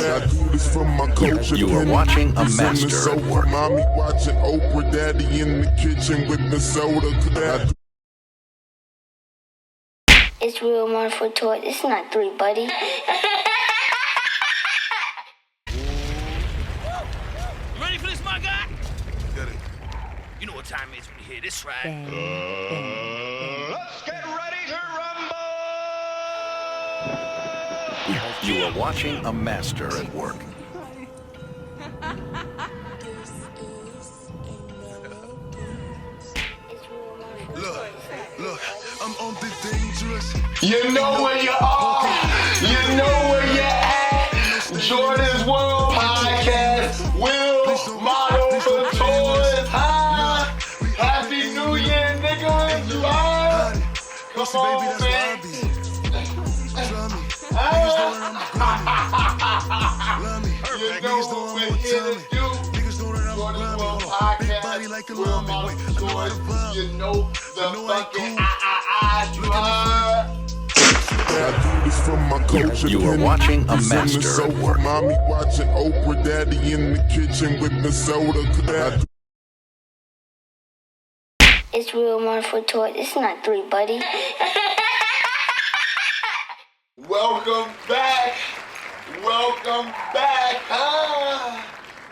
I do this for my culture. You are watching a master at work. Mommy watching Oprah, daddy in the kitchen with the soda. It's real 1 for toy. It's not 3, buddy. You ready for this, my guy? Get it. You know what time it is when you hear this, right? Let's get ready to rumble! You are watching a master at work. Look, I'm on the dangerous. You know where you are. You know where you're at. Jordon's World Podcast. Will model for toys. Huh? Happy New Year, niggas. You are. Come on, man. You know what we're here to do. Jordon's World Podcast. Will model for toys. You know the fucking you are. I do this for my culture. You are watching a master at work. Mommy watching Oprah, daddy in the kitchen with the soda. It's real 1 for toy. It's not 3, buddy. Welcome back. Welcome back.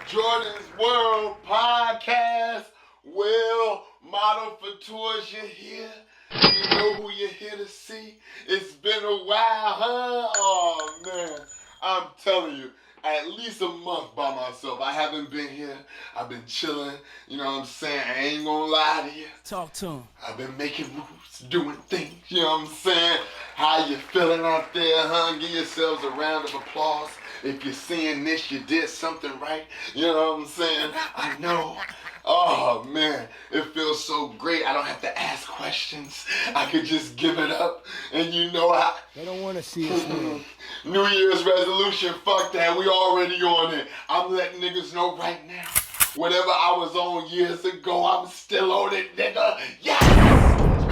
Jordan's World Podcast. Will model for toys, you're here. You know who you're here to see. It's been a while, huh? Oh, man. I'm telling you, at least a month by myself. I haven't been here. I've been chilling. You know what I'm saying? I ain't gonna lie to you. Talk to him. I've been making moves, doing things. You know what I'm saying? How you feeling out there, huh? Give yourselves a round of applause. If you're seeing this, you did something right. You know what I'm saying? I know. Oh, man, it feels so great. I don't have to ask questions. I could just give it up. And you know how... They don't want to see us win. New Year's resolution, fuck that. We already on it. I'm letting niggas know right now. Whatever I was on years ago, I'm still on it, nigga. Yes!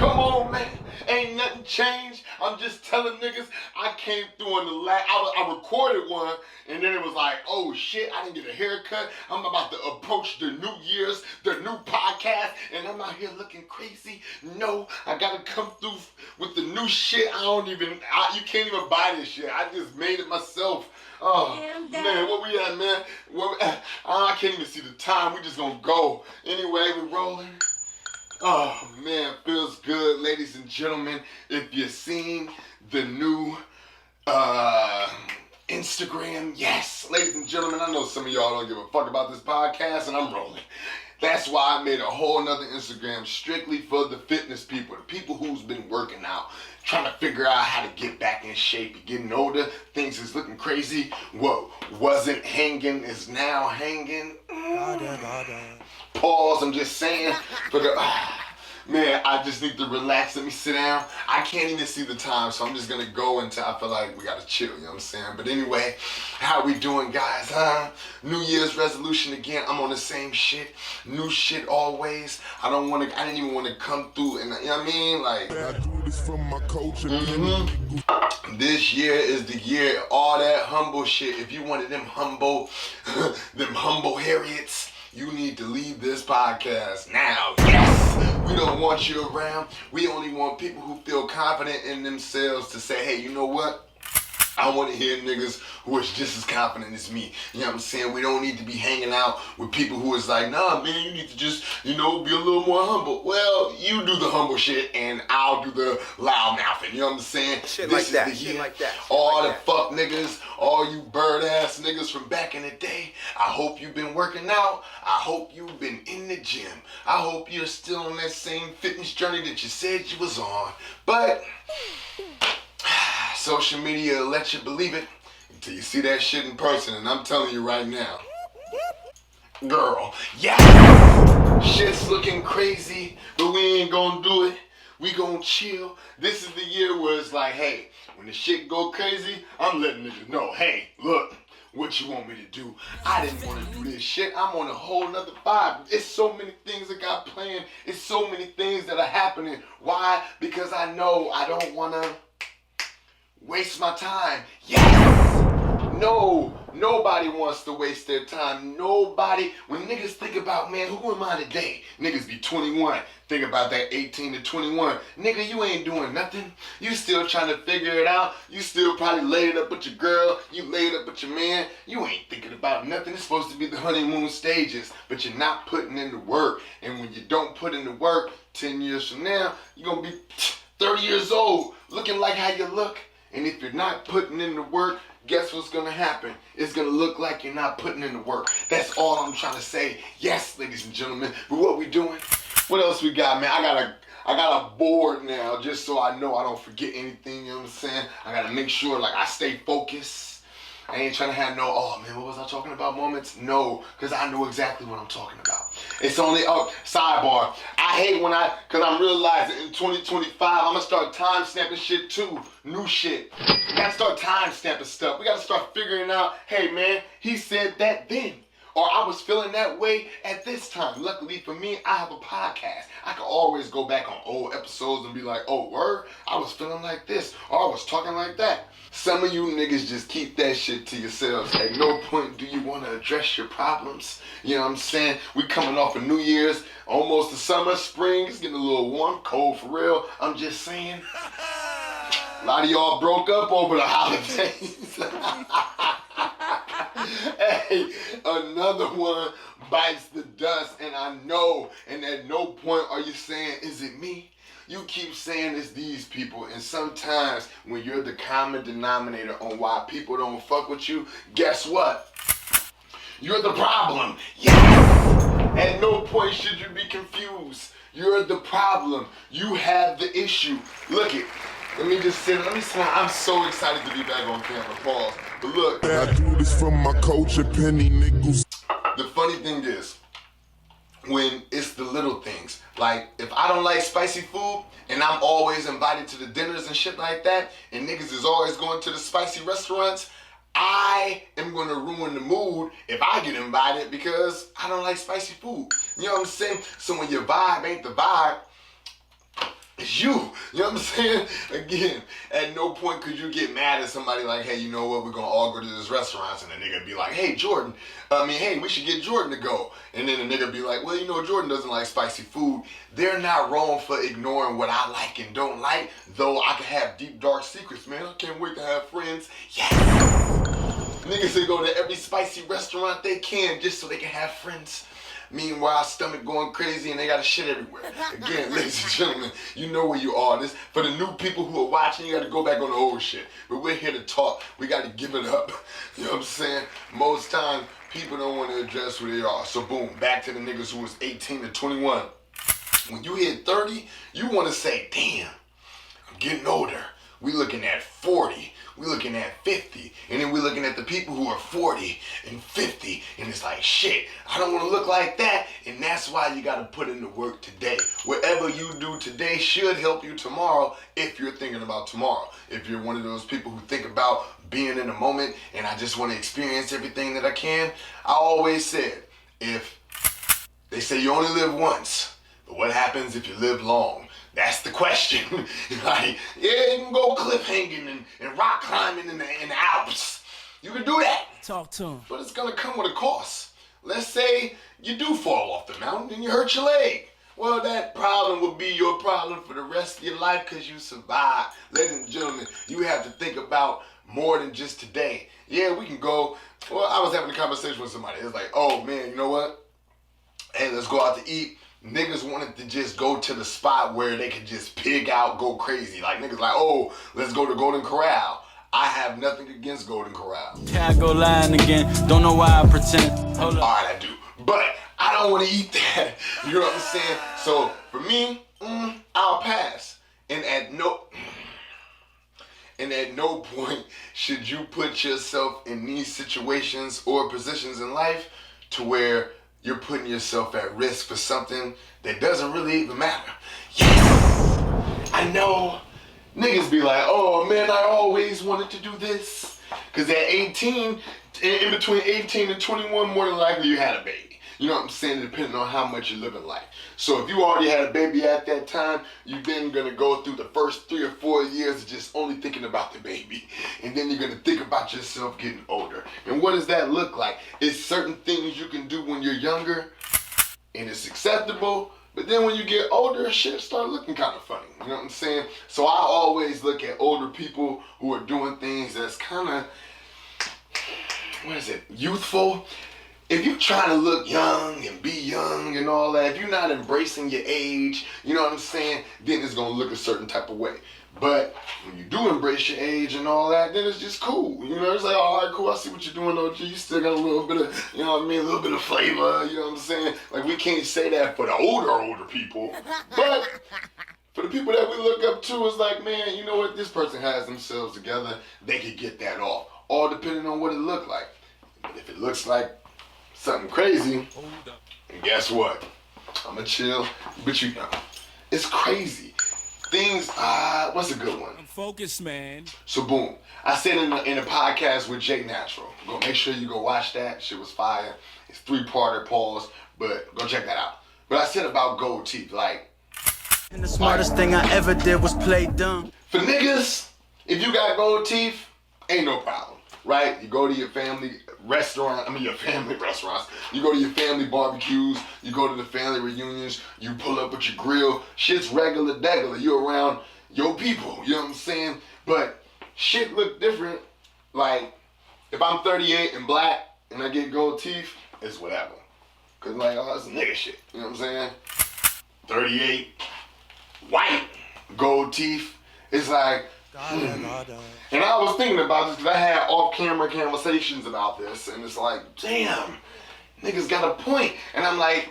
Come on, man. Ain't nothing changed. I'm just telling niggas I came through in the last... I recorded one, and then it was like, oh, shit, I didn't get a haircut. I'm about to approach the New Year's, the new podcast, and I'm out here looking crazy. No, I got to come through with the new shit. You can't even buy this shit. I just made it myself. Oh, man, where we at, man? I can't even see the time. We just gonna go. Anyway, we rolling. Oh, man, feels good, ladies and gentlemen. If you've seen the new Instagram, yes, ladies and gentlemen, I know some of y'all don't give a fuck about this podcast, and I'm rolling. That's why I made a whole nother Instagram strictly for the fitness people, the people who's been working out, trying to figure out how to get back in shape. You're getting older, things is looking crazy. What wasn't hanging is now hanging. Pause, I'm just saying. For the, man, I just need to relax. Let me sit down. I can't even see the time, so I'm just going to go until I feel like we got to chill, you know what I'm saying? But anyway, how we doing, guys, huh? New Year's resolution again. I'm on the same shit. New shit always. I didn't even want to come through, and you know what I mean? Like, I do this for my culture. This year is the year, all that humble shit. If you wanted them humble Harriets, you need to leave this podcast now. Yes! We don't want you around. We only want people who feel confident in themselves to say, hey, you know what? I want to hear niggas who is just as confident as me. You know what I'm saying? We don't need to be hanging out with people who is like, nah, man, you need to just, be a little more humble. Well, you do the humble shit and I'll do the loud mouthing. You know what I'm saying? Shit this like is the that. year. Shit like that. All the fuck niggas, all you bird ass niggas from back in the day. I hope you've been working out. I hope you've been in the gym. I hope you're still on that same fitness journey that you said you was on. But social media will let you believe it until you see that shit in person, and I'm telling you right now, girl, yeah, shit's looking crazy, but we ain't gonna do it. We gonna chill. This is the year where it's like, hey, when the shit go crazy, I'm letting niggas know, hey, look, what you want me to do? I didn't want to do this shit. I'm on a whole nother vibe. It's so many things I got planned. It's so many things that are happening. Why? Because I know I don't want to waste my time. Yes! No, nobody wants to waste their time. Nobody. When niggas think about, man, who am I today? Niggas be 21. Think about that 18 to 21. Nigga, you ain't doing nothing. You still trying to figure it out. You still probably laid up with your girl. You laid up with your man. You ain't thinking about nothing. It's supposed to be the honeymoon stages, but you're not putting in the work. And when you don't put in the work, 10 years from now, you're going to be 30 years old, looking like how you look. And if you're not putting in the work, guess what's gonna happen? It's gonna look like you're not putting in the work. That's all I'm trying to say. Yes, ladies and gentlemen. But what we doing? What else we got, man? I got a board now, just so I know I don't forget anything. You know what I'm saying? I gotta make sure like I stay focused. I ain't trying to have no, oh man, what was I talking about moments? No, because I know exactly what I'm talking about. It's only, sidebar. I hate when because I'm realizing in 2025, I'm going to start time stamping shit too. New shit. We got to start time stamping stuff. We got to start figuring out, hey man, he said that then. Or I was feeling that way at this time. Luckily for me, I have a podcast. I can always go back on old episodes and be like, oh, word, I was feeling like this. Or I was talking like that. Some of you niggas just keep that shit to yourselves. At no point do you want to address your problems. You know what I'm saying? We coming off of New Year's, almost the summer, spring. It's getting a little warm, cold for real. I'm just saying. A lot of y'all broke up over the holidays. Hey, another one bites the dust, and I know, and at no point are you saying, is it me? You keep saying it's these people, and sometimes when you're the common denominator on why people don't fuck with you, guess what? You're the problem. Yes! At no point should you be confused. You're the problem. You have the issue. Look it. Let me smile. I'm so excited to be back on camera. Pause. But look. I do this from my culture, penny nickels. The funny thing is, when it's the little things, like if I don't like spicy food and I'm always invited to the dinners and shit like that, and niggas is always going to the spicy restaurants, I am gonna ruin the mood if I get invited because I don't like spicy food. You know what I'm saying? So when your vibe ain't the vibe, it's you. You know what I'm saying? Again, at no point could you get mad at somebody like, hey, you know what, we're gonna all go to this restaurant, and the nigga be like, hey, Jordan, hey, we should get Jordan to go. And then the nigga be like, well, you know, Jordan doesn't like spicy food. They're not wrong for ignoring what I like and don't like, though I can have deep, dark secrets, man. I can't wait to have friends. Yes! Niggas, they go to every spicy restaurant they can just so they can have friends. Meanwhile, stomach going crazy and they got a shit everywhere. Again, ladies and gentlemen, you know where you are. This for the new people who are watching, you got to go back on the old shit. But we're here to talk. We got to give it up. You know what I'm saying? Most times, people don't want to address who they are. So boom, back to the niggas who was 18 to 21. When you hit 30, you want to say, damn, I'm getting older. We looking at 40. We looking at 50, and then we looking at the people who are 40 and 50, and it's like, shit, I don't want to look like that, and that's why you got to put in the work today. Whatever you do today should help you tomorrow if you're thinking about tomorrow. If you're one of those people who think about being in the moment, and I just want to experience everything that I can, I always said, if they say you only live once, but what happens if you live long? That's the question. Like, yeah, you can go cliff hanging and rock climbing in the Alps. You can do that. Talk to him. But it's gonna come with a cost. Let's say you do fall off the mountain and you hurt your leg. Well, that problem will be your problem for the rest of your life because you survived. Ladies and gentlemen, you have to think about more than just today. Yeah, we can go. Well, I was having a conversation with somebody. It's like, oh man, you know what? Hey, let's go out to eat. Niggas wanted to just go to the spot where they could just pig out, go crazy. Like niggas like, oh, let's go to Golden Corral. I have nothing against Golden Corral. I go lying again, don't know why I pretend. Hold up. Alright, I do. But I don't want to eat that. You know what I'm saying? So for me, I'll pass. And at no point should you put yourself in these situations or positions in life to where you're putting yourself at risk for something that doesn't really even matter. Yes! I know. Niggas be like, oh man, I always wanted to do this. Because at 18, in between 18 and 21, more than likely you had a baby. You know what I'm saying? Depending on how much you're living life. So if you already had a baby at that time, you're then gonna go through the first 3 or 4 years of just only thinking about the baby. And then you're gonna think about yourself getting older. And what does that look like? It's certain things you can do when you're younger and it's acceptable. But then when you get older, shit start looking kind of funny. You know what I'm saying? So I always look at older people who are doing things that's kind of, youthful. If you're trying to look young and be young and all that, if you're not embracing your age, you know what I'm saying, then it's going to look a certain type of way. But when you do embrace your age and all that, then it's just cool. You know, it's like, all right, cool, I see what you're doing, OG. You still got a little bit of, you know what I mean, a little bit of flavor, you know what I'm saying? Like, we can't say that for the older people. But for the people that we look up to, it's like, man, you know what? This person has themselves together. They could get that off. All depending on what it looked like. But if it looks like something crazy, and guess what? I'm going to chill. But you know, it's crazy. Things, what's a good one? I'm focused, man. So boom, I said in the podcast with Jay Natural. Go make sure you go watch that. Shit was fire. It's 3-parter, pause, but go check that out. But I said about gold teeth, like. And the smartest thing I ever did was play dumb. For niggas, if you got gold teeth, ain't no problem, right? You go to your family restaurants. You go to your family barbecues. You go to the family reunions. You pull up with your grill. Shit's regular degular. You around your people. You know what I'm saying? But shit look different. Like, if I'm 38 and black and I get gold teeth, it's whatever. Cause like, oh, that's nigga shit. You know what I'm saying? 38, white, gold teeth. It's like, And I was thinking about this because I had off-camera conversations about this, and it's like, damn, niggas got a point. And I'm like,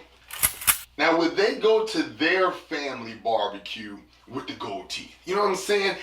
now would they go to their family barbecue with the gold teeth? You know what I'm saying?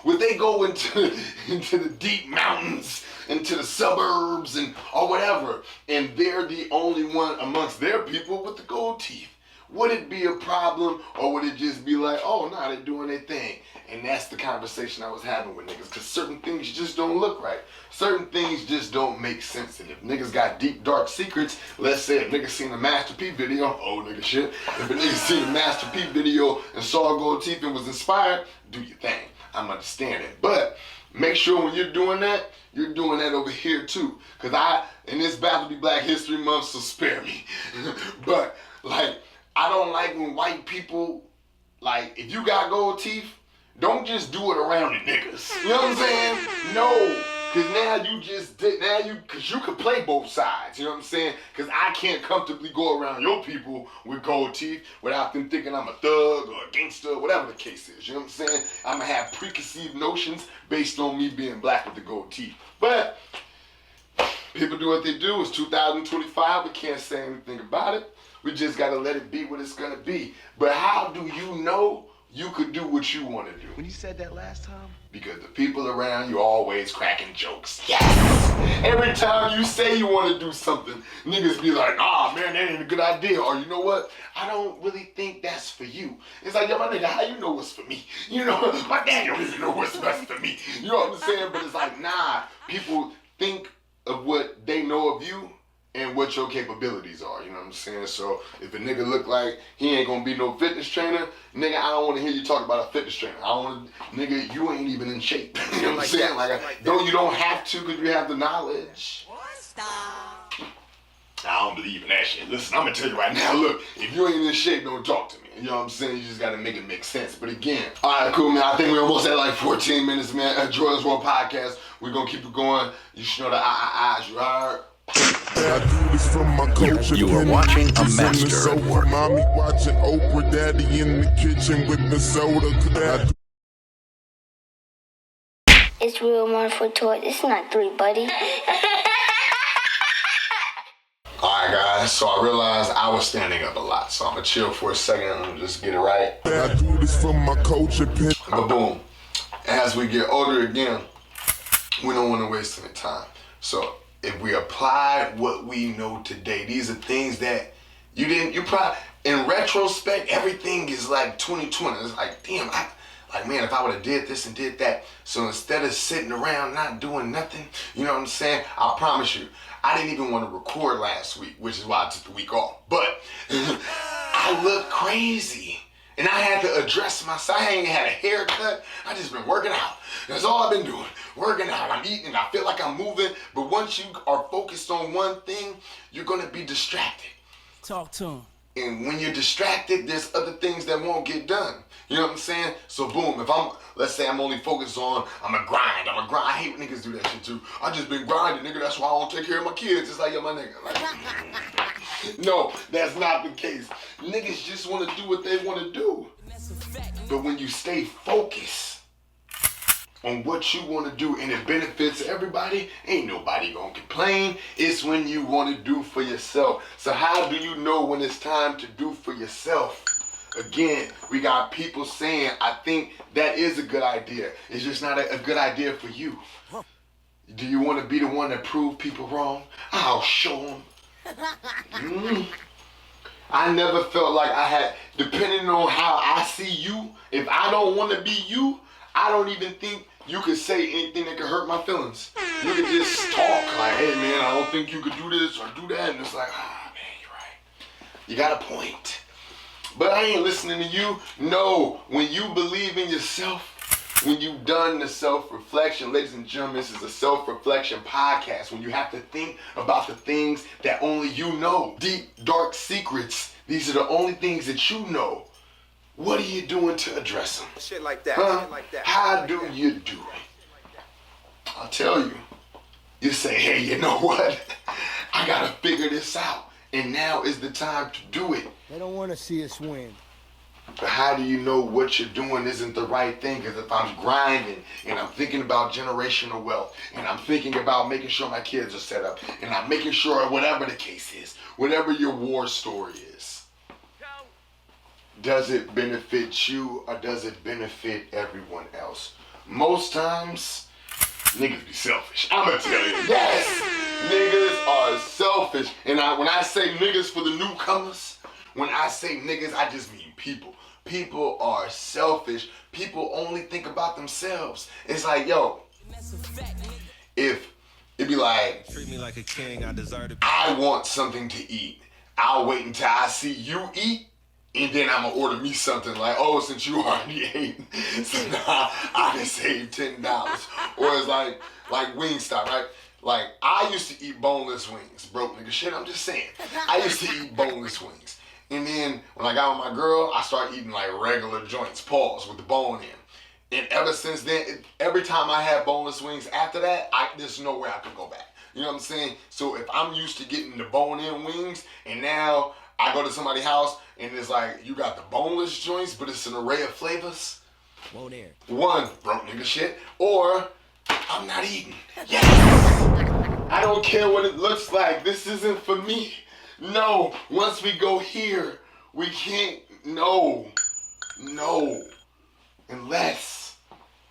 Would they go into the deep mountains, into the suburbs, and or whatever, and they're the only one amongst their people with the gold teeth? Would it be a problem, or would it just be like, oh, nah, they're doing their thing? And that's the conversation I was having with niggas, because certain things just don't look right. Certain things just don't make sense. And if niggas got deep, dark secrets, let's say if niggas seen a Master P video, old nigga shit, if a nigga seen a Master P video and saw gold teeth and was inspired, do your thing. I'm understanding. But make sure when you're doing that over here too. Because and it's about to be Black History Month, so spare me. But, like, I don't like when white people, like, if you got gold teeth, don't just do it around the niggas. You know what I'm saying? No. Because you can play both sides. You know what I'm saying? Because I can't comfortably go around your people with gold teeth without them thinking I'm a thug or a gangster, whatever the case is. You know what I'm saying? I'm going to have preconceived notions based on me being black with the gold teeth. But people do what they do. It's 2025. We can't say anything about it. We just got to let it be what it's going to be. But how do you know you could do what you want to do? When you said that last time? Because the people around you always cracking jokes. Yes! Every time you say you want to do something, niggas be like, man, that ain't a good idea. Or you know what? I don't really think that's for you. It's like, yo, my nigga, how you know what's for me? You know, my dad don't even know what's best for me. You know what I'm saying? But it's like, nah, people think of what they know of you and what your capabilities are, you know what I'm saying? So if a nigga look like he ain't gonna be no fitness trainer, nigga, I don't wanna hear you talk about a fitness trainer. I don't wanna, nigga, you ain't even in shape. You know what I'm saying? You don't have to because you have the knowledge. Stop. I don't believe in that shit. Listen, I'm gonna tell you right now, look, if you ain't in shape, don't talk to me. You know what I'm saying? You just gotta make it make sense. But again, all right, cool, man. I think we're almost at like 14 minutes, man. Jordon's World Podcast. We're gonna keep it going. You should know the eyes, you heard? I do this from my culture. You are watching a master at work. Mommy watching Oprah, daddy in the kitchen with the soda. It's real one for toy. It's not 3, buddy. Alright guys, so I realized I was standing up a lot, so I'm gonna chill for a second and just get it right. I do this from my culture. But boom, as we get older again, we don't want to waste any time. So if we apply what we know today, these are things that you probably, in retrospect, everything is like 2020. It's like, damn, Like, man, if I would have did this and did that. So instead of sitting around not doing nothing, you know what I'm saying? I promise you, I didn't even want to record last week, which is why I took the week off. But I look crazy. And I had to address myself. I ain't had a haircut. I just been working out. That's all I've been doing. Working out. I'm eating. I feel like I'm moving. But once you are focused on one thing, you're going to be distracted. Talk to him. And when you're distracted, there's other things that won't get done. You know what I'm saying? So boom, if let's say I'm only focused on, I'm a grind. I hate when niggas do that shit too. I just been grinding, nigga. That's why I don't take care of my kids. It's like, yo, my nigga. Like, no, that's not the case. Niggas just want to do what they want to do. But when you stay focused on what you want to do and it benefits everybody, ain't nobody gonna complain. It's when you want to do for yourself. So how do you know when it's time to do for yourself? Again, we got people saying, I think that is a good idea. It's just not a good idea for you. Do you want to be the one that prove people wrong? I'll show them. I never felt like I had, depending on how I see you, if I don't want to be you, I don't even think you could say anything that could hurt my feelings. You could just talk like, hey man, I don't think you could do this or do that. And it's like, man, you're right. You got a point. But I ain't listening to you. No, when you believe in yourself, when you've done the self-reflection, ladies and gentlemen, this is a self-reflection podcast. When you have to think about the things that only you know. Deep, dark secrets. These are the only things that you know. What are you doing to address them? Shit like that. Huh? Shit like that. How do you do it? I'll tell you. You say, hey, you know what? I gotta figure this out. And now is the time to do it. They don't want to see us win. But how do you know what you're doing isn't the right thing? Because if I'm grinding and I'm thinking about generational wealth and I'm thinking about making sure my kids are set up and I'm making sure whatever the case is, whatever your war story is, does it benefit you or does it benefit everyone else? Most times, niggas be selfish. I'm gonna tell you, yes, niggas are selfish. And when I say niggas for the newcomers, when I say niggas, I just mean people. People are selfish. People only think about themselves. It's like, yo, if it'd be like, Treat me like a king, I deserve to be. I want something to eat. I'll wait until I see you eat, and then I'm gonna order me something like, oh, since you already ate, so now I can save $10. Or it's like Wingstop, right? Like, I used to eat boneless wings. Broke nigga shit, I'm just saying. I used to eat boneless wings. And then when I got with my girl, I started eating like regular joints, pause, with the bone in. And ever since then, every time I had boneless wings after that, there's no way I could go back. You know what I'm saying? So if I'm used to getting the bone-in wings, and now I go to somebody's house, and it's like, you got the boneless joints, but it's an array of flavors. Won't air. One, broke nigga shit, or I'm not eating. Yes! I don't care what it looks like. This isn't for me. No, once we go here, we can't, no, unless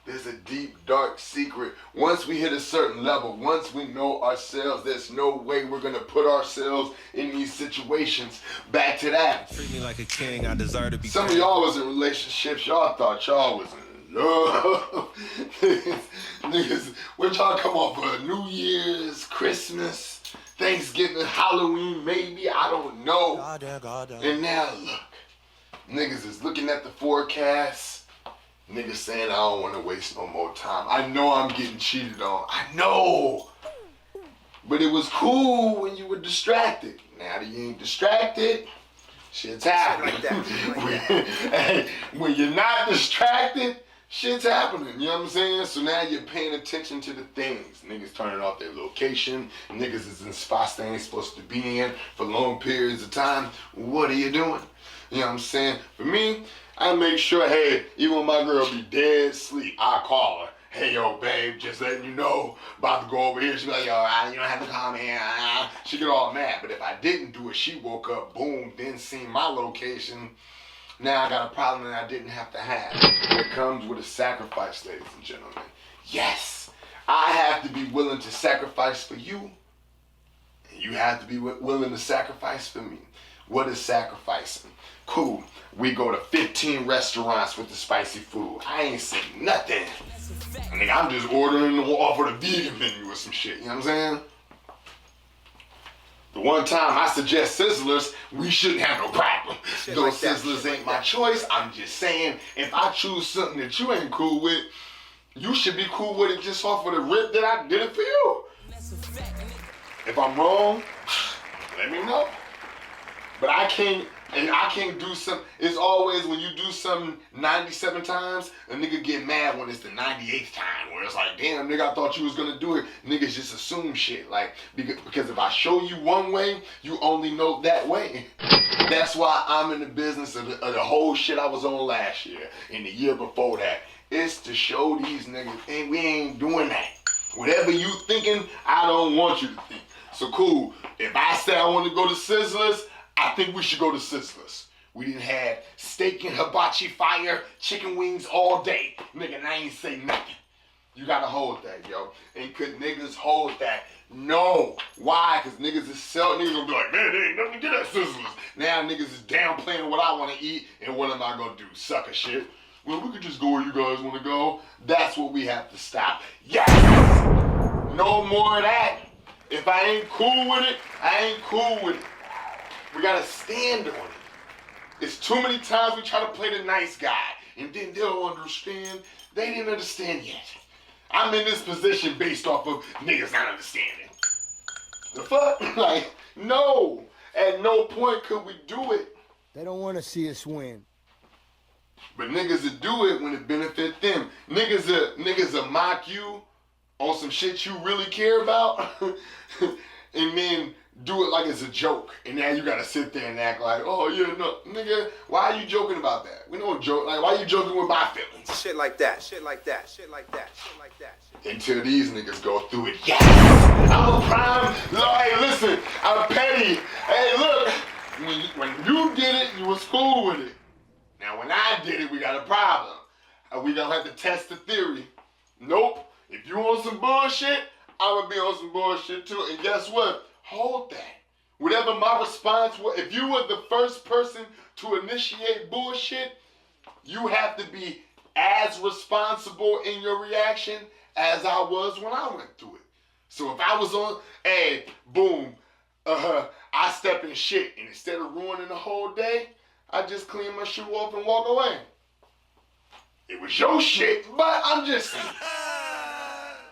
there's a deep, dark secret. Once we hit a certain level, once we know ourselves, there's no way we're gonna put ourselves in these situations. Back to that. Treat me like a king, I deserve to be. Some of y'all was in relationships, y'all thought y'all was in love. Niggas, when y'all come off for New Year's, Christmas, Thanksgiving, Halloween, maybe, I don't know. And now look, niggas is looking at the forecast. Niggas saying I don't want to waste no more time. I know I'm getting cheated on. I know. But it was cool when you were distracted. Now that you ain't distracted, shit's happening. Shit like that. Hey, when you're not distracted, shit's happening, you know what I'm saying? So now you're paying attention to the things. Niggas turning off their location. Niggas is in spots they ain't supposed to be in for long periods of time. What are you doing? You know what I'm saying? For me, I make sure, hey, even when my girl be dead asleep, I call her. Hey, yo, babe, just letting you know, about to go over here. She be like, yo, you don't have to call me. She get all mad. But if I didn't do it, she woke up, boom, then seen my location. Now I got a problem that I didn't have to have. It comes with a sacrifice, ladies and gentlemen. Yes, I have to be willing to sacrifice for you. And you have to be willing to sacrifice for me. What is sacrificing? Cool. We go to 15 restaurants with the spicy food. I ain't saying nothing. Nigga, I'm just ordering off of the vegan menu or some shit. You know what I'm saying? The one time I suggest Sizzlers, we shouldn't have no problem. Though like Sizzlers ain't my choice, I'm just saying, if I choose something that you ain't cool with, you should be cool with it just off of the rip that I did it for you. If I'm wrong, let me know. But I can't do something. It's always when you do something 97 times, a nigga get mad when it's the 98th time, where it's like, damn, nigga, I thought you was gonna do it. Niggas just assume shit. Like, because if I show you one way, you only know that way. That's why I'm in the business of the whole shit I was on last year and the year before that. It's to show these niggas, and we ain't doing that. Whatever you thinking, I don't want you to think. So cool, if I say I want to go to Sizzlers, I think we should go to Sizzlers. We didn't have steak and hibachi fire, chicken wings all day. Nigga, and I ain't say nothing. You gotta hold that, yo. And could niggas hold that? No. Why? Because niggas gonna be like, man, there ain't nothing to get at Sizzlers. Now niggas is downplaying what I want to eat, and what am I gonna do? Sucker shit. Well, we could just go where you guys want to go. That's what we have to stop. Yes! No more of that. If I ain't cool with it, I ain't cool with it. We gotta stand on it. It's too many times we try to play the nice guy, and then they'll understand. They didn't understand yet. I'm in this position based off of niggas not understanding. The fuck? Like, no. At no point could we do it. They don't want to see us win. But niggas will do it when it benefit them. Niggas will mock you on some shit you really care about, and then do it like it's a joke. And now you gotta sit there and act like, oh yeah, no, nigga, why are you joking about that? We don't joke. Like, why are you joking with my feelings? Shit like that. Shit like that. Shit like that. Shit like that. Until these niggas go through it. Yes! I'm a prime. Hey, listen, I'm petty. Hey, look, when you did it, you was cool with it. Now, when I did it, we got a problem. We gonna have to test the theory. Nope. If you on some bullshit, I'm gonna be on some bullshit too. And guess what? Hold that. Whatever my response was, if you were the first person to initiate bullshit, you have to be as responsible in your reaction as I was when I went through it. So if I was on, hey, boom, I step in shit, and instead of ruining the whole day, I just clean my shoe off and walk away. It was your shit, but I'm just saying.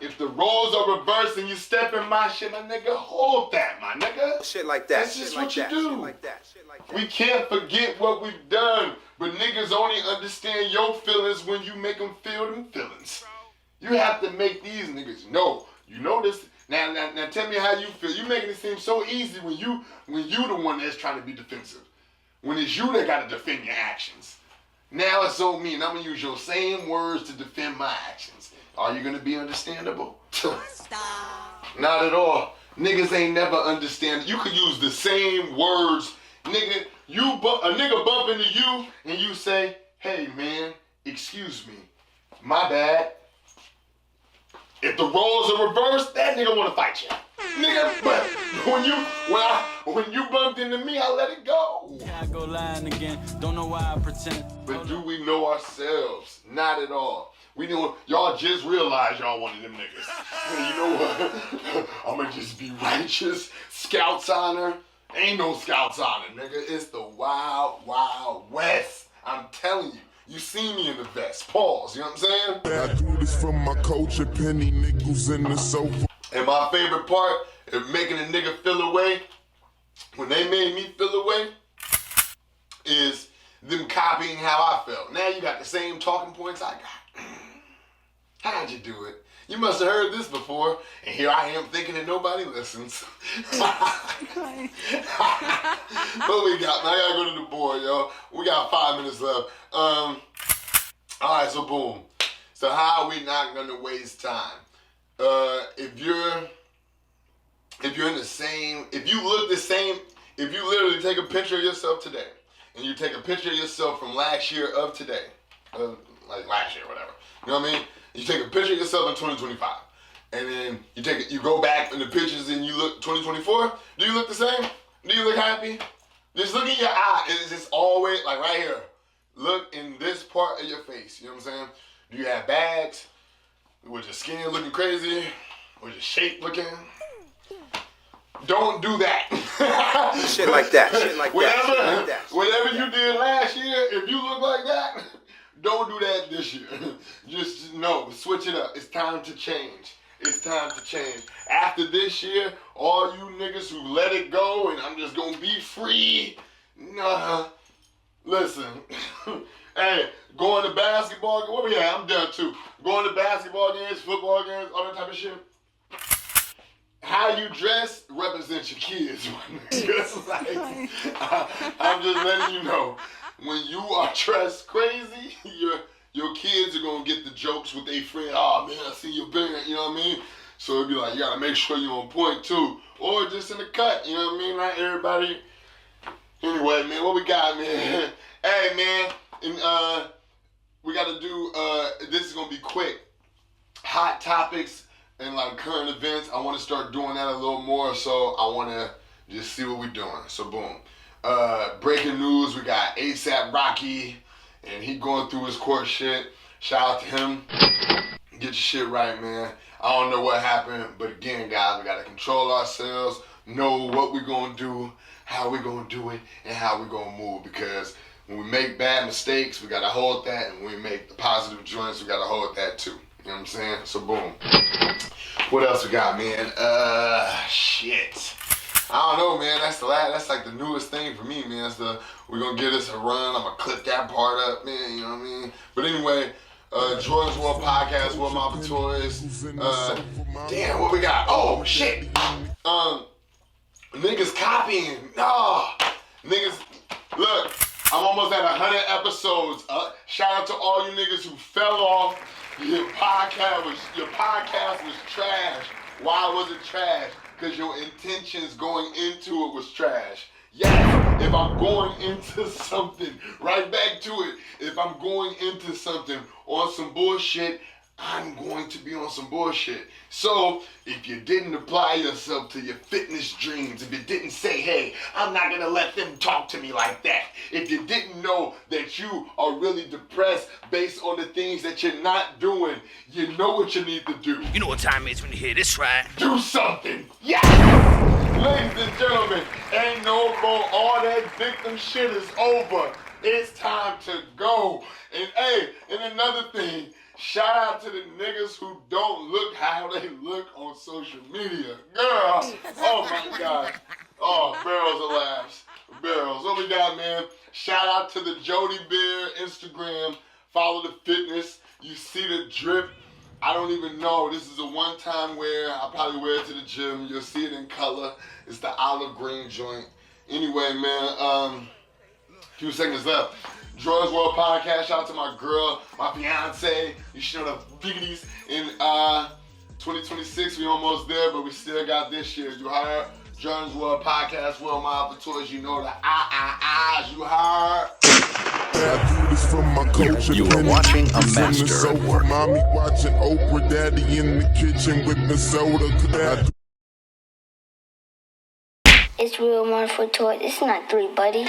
If the roles are reversed and you step in my shit, my nigga, hold that, my nigga. Shit like that. That's just shit what like you that. do. Shit like that. Shit like that. We can't forget what we've done, but niggas only understand your feelings when you make them feel them feelings. You have to make these niggas know. You know this. Now tell me how you feel. You making it seem so easy when you the one that's trying to be defensive. When it's you that gotta defend your actions. Now it's on me, and I'm gonna use your same words to defend my actions. Are you gonna be understandable? Stop. Not at all. Niggas ain't never understand. You could use the same words. Nigga, a nigga bump into you and you say, hey man, excuse me, my bad. If the roles are reversed, that nigga wanna fight you. Nigga, but when you bumped into me, I let it go. I go lying again, don't know why I pretend. But do we know ourselves? Not at all. We know y'all just realized y'all one of them niggas. You know what? I'ma just be righteous. Scouts honor. Ain't no Scouts honor, nigga. It's the wild, wild west. I'm telling you. You see me in the vest. Pause. You know what I'm saying? I do this for my culture, penny nickels in the sofa. And my favorite part of making a nigga feel away, when they made me feel away, is them copying how I felt. Now you got the same talking points I got. How'd you do it? You must have heard this before, and here I am thinking that nobody listens. What we got? Now I gotta go to the board, yo. We got 5 minutes left. All right, so boom. So how are we not gonna waste time? If you're in the same, if you look the same, if you literally take a picture of yourself today, and you take a picture of yourself from last year of today, like last year, whatever. You know what I mean? You take a picture of yourself in 2025, and then you go back in the pictures and you look 2024. Do you look the same? Do you look happy? Just look in your eye. It's just always, like right here. Look in this part of your face. You know what I'm saying? Do you have bags? Was your skin looking crazy? Was your shape looking? Don't do that. Shit like that. Shit like that. Shit like that. Whatever you did last year, if you look like that, don't do that this year. Just no, switch it up. It's time to change. It's time to change. After this year, all you niggas who let it go and I'm just gonna be free, nah. Listen, hey, going to basketball, where we at? I'm done too. Going to basketball games, football games, all that type of shit. How you dress represents your kids. Like, I'm just letting you know, when you are dressed crazy, your kids are gonna get the jokes with their friend. Oh man, I see your band, you know what I mean? So it'd be like, you gotta make sure you're on point too. Or just in the cut, you know what I mean? Not everybody. Anyway, man, what we got, man? Hey, man, and we gotta do, this is gonna be quick. Hot topics and like current events. I wanna start doing that a little more, so I wanna just see what we're doing. So boom. Breaking news, we got ASAP Rocky, and he going through his court shit. Shout out to him. Get your shit right, man. I don't know what happened, but again, guys, we gotta control ourselves, know what we're gonna do, how we're gonna do it, and how we're gonna move, because when we make bad mistakes, we gotta hold that, and when we make the positive joints, we gotta hold that too. You know what I'm saying? So boom. What else we got, man? Shit. I don't know, man. That's like the newest thing for me, man. We're gonna give this a run. I'm gonna clip that part up, man. You know what I mean? But anyway, Jordon's World Podcast, World Mama Toys. Damn, what we got? Oh shit. Niggas copying. No. Niggas, look, I'm almost at 100 episodes. Shout out to all you niggas who fell off. Your podcast was trash. Why was it trash? Because your intentions going into it was trash. Yes, if I'm going into something, right back to it, if I'm going into something on some bullshit, I'm going to be on some bullshit. So, if you didn't apply yourself to your fitness dreams, if you didn't say, hey, I'm not gonna let them talk to me like that, if you didn't know that you are really depressed based on the things that you're not doing, you know what you need to do. You know what time it is when you hear this, right? Do something. Yes! Ladies and gentlemen, ain't no more. All that victim shit is over. It's time to go. And hey, and another thing, shout out to the niggas who don't look how they look on social media. Girl, oh my God. Oh, barrels of laughs. Barrels. What we got, man? Shout out to the Jody Bear Instagram. Follow the fitness. You see the drip. I don't even know. This is a one-time wear. I'll probably wear it to the gym. You'll see it in color. It's the olive green joint. Anyway, man, few seconds left. Jordon's World Podcast. Shout out to my girl, my fiance. You should know the biggies. In 2026, we almost there, but we still got this year. You heard? Jordon's World Podcast, World Mile for Toys. You know the eyes. You heard? I do this for my culture. You are watching a master at work. Mommy watching Oprah, daddy in the kitchen with the soda. It's real, Marfo Toy. It's not 3, buddy.